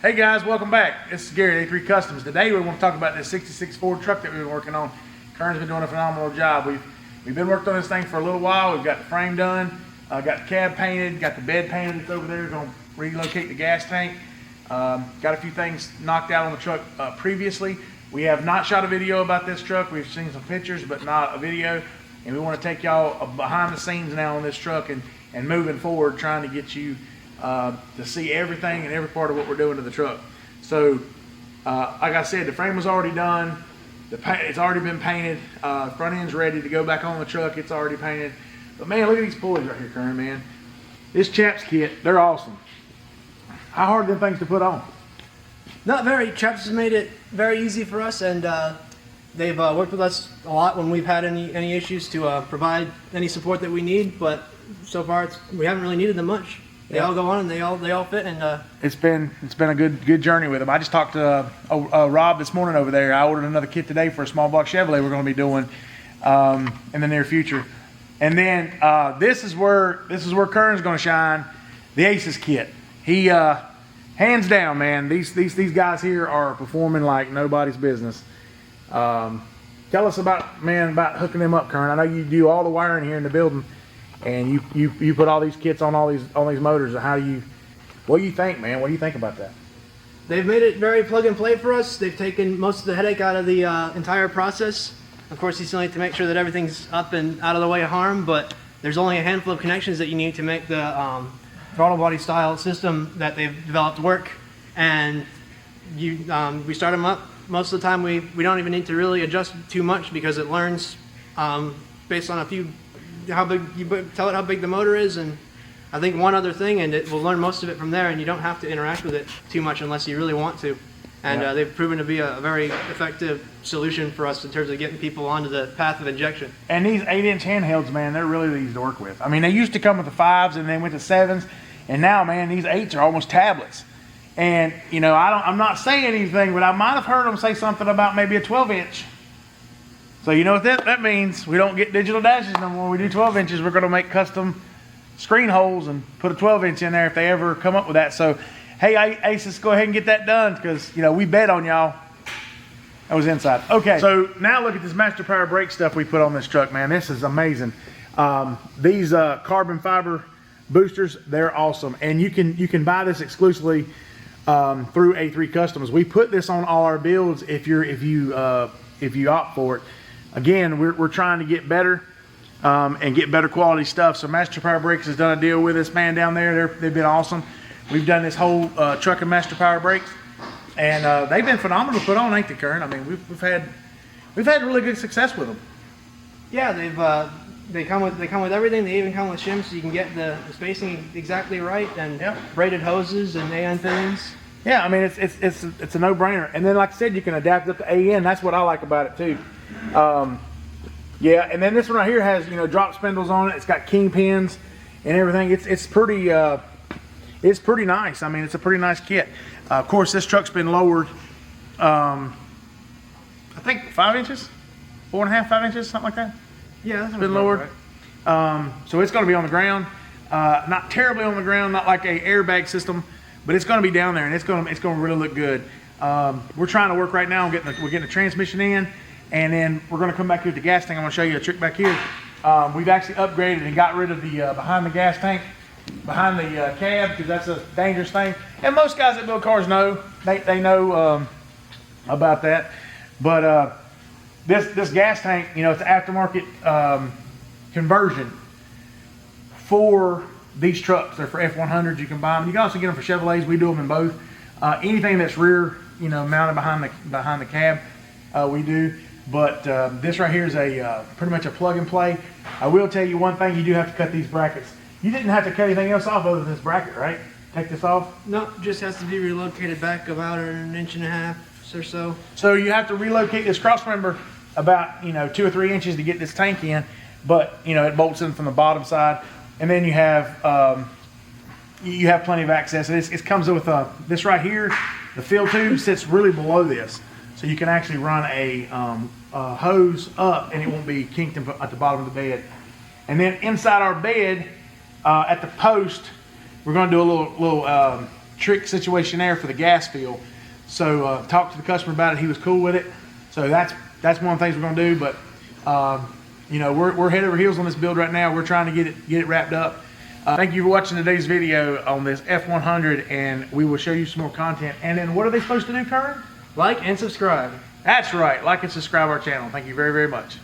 Hey guys, welcome back. This is Gary at A3 Customs. Today we want to talk about this 66 Ford truck that we've been working on. Kern's been doing a phenomenal job. We've been working on this thing for a little while. We've got the frame done, got the cab painted, got the bed painted. It's over there. We're going to relocate the gas tank. Got a few things knocked out on the truck previously. We have not shot a video about this truck. We've seen some pictures, but not a video. And we want to take y'all behind the scenes now on this truck and moving forward, trying to get you to see everything and every part of what we're doing to the truck. So, like I said, the frame was already done. It's already been painted. Front end's ready to go back on the truck. It's already painted. But man, look at these pulleys right here, Kern, man. This Chaps kit, they're awesome. How hard are them things to put on? Not very. Chaps has made it very easy for us, and they've worked with us a lot when we've had any issues to provide any support that we need. But so far, we haven't really needed them much. They all go on and they all fit, and it's been a good journey with them. I just talked to Rob this morning over there. I ordered another kit today for a small block Chevrolet we're going to be doing in the near future. And then this is where Kern's going to shine. The Aces kit. He hands down, man. These guys here are performing like nobody's business. Tell us about hooking them up, Kern. I know you do all the wiring here in the building. And you put all these kits on all these motors. What do you think, man? What do you think about that? They've made it very plug and play for us. They've taken most of the headache out of the entire process. Of course, you still need to make sure that everything's up and out of the way of harm, but there's only a handful of connections that you need to make the throttle body style system that they've developed work. And we start them up. Most of the time, we don't even need to really adjust too much because it learns based on a few. How big you tell it how big the motor is, and I think one other thing, and it will learn most of it from there, and you don't have to interact with it too much unless you really want to. And they've proven to be a very effective solution for us in terms of getting people onto the path of injection. And these 8-inch handhelds, man, they're really easy to work with. I mean, they used to come with the 5s and then went to 7s, and now, man, these 8s are almost tablets. And you know, I'm not saying anything, but I might have heard them say something about maybe a 12-inch. So you know what that means? We don't get digital dashes no more. We do 12 inches. We're going to make custom screen holes and put a 12-inch in there if they ever come up with that. So, hey, Aces, go ahead and get that done because, you know, we bet on y'all. That was inside. Okay, so now look at this Master Power brake stuff we put on this truck, man. This is amazing. These carbon fiber boosters, they're awesome. And you can buy this exclusively through A3 Customs. We put this on all our builds if you opt for it. Again, we're trying to get better and get better quality stuff. So Master Power Brakes has done a deal with us, man, down there. They've been awesome. We've done this whole truck of Master Power Brakes, and they've been phenomenal to put on, ain't they, Kern? I mean, we've had really good success with them. Yeah, they come with everything. They even come with shims, so you can get the spacing exactly right, and braided hoses and AN fittings. Yeah, I mean it's a no-brainer. And then, like I said, you can adapt it to AN. That's what I like about it too. Yeah, and then this one right here has, you know, drop spindles on it. It's got king pins and everything. It's pretty nice. I mean, it's a pretty nice kit. Of course, this truck's been lowered. I think 5 inches, 4.5, 5 inches, something like that. Yeah, that's been lowered. Right. So it's going to be on the ground. Not terribly on the ground, not like a airbag system, but it's going to be down there, and it's going to really look good. We're trying to work right now on getting the transmission in. And then we're going to come back here with the gas tank. I'm going to show you a trick back here. We've actually upgraded and got rid of the behind the gas tank, behind the cab, because that's a dangerous thing. And most guys that build cars know, they know about that. But this gas tank, you know, it's an aftermarket conversion for these trucks. They're for F100s. You can buy them. You can also get them for Chevrolets. We do them in both. Anything that's rear, you know, mounted behind the cab, we do. But this right here is pretty much a plug and play. I will tell you one thing: you do have to cut these brackets. You didn't have to cut anything else off other than this bracket, right? Take this off. No, just has to be relocated back about 1.5 inches or so. So you have to relocate this cross member about 2 or 3 inches to get this tank in, but you know it bolts in from the bottom side, and then you have plenty of access. It comes with this right here. The fill tube sits really below this. So you can actually run a hose up and it won't be kinked at the bottom of the bed. And then inside our bed, at the post, we're going to do a little trick situation there for the gas fill. So talked to the customer about it. He was cool with it. So that's one of the things we're going to do. But you know, we're head over heels on this build right now. We're trying to get it wrapped up. Thank you for watching today's video on this F100, and we will show you some more content. And then what are they supposed to do, Kern? Like and subscribe. That's right. Like and subscribe our channel. Thank you very, very much.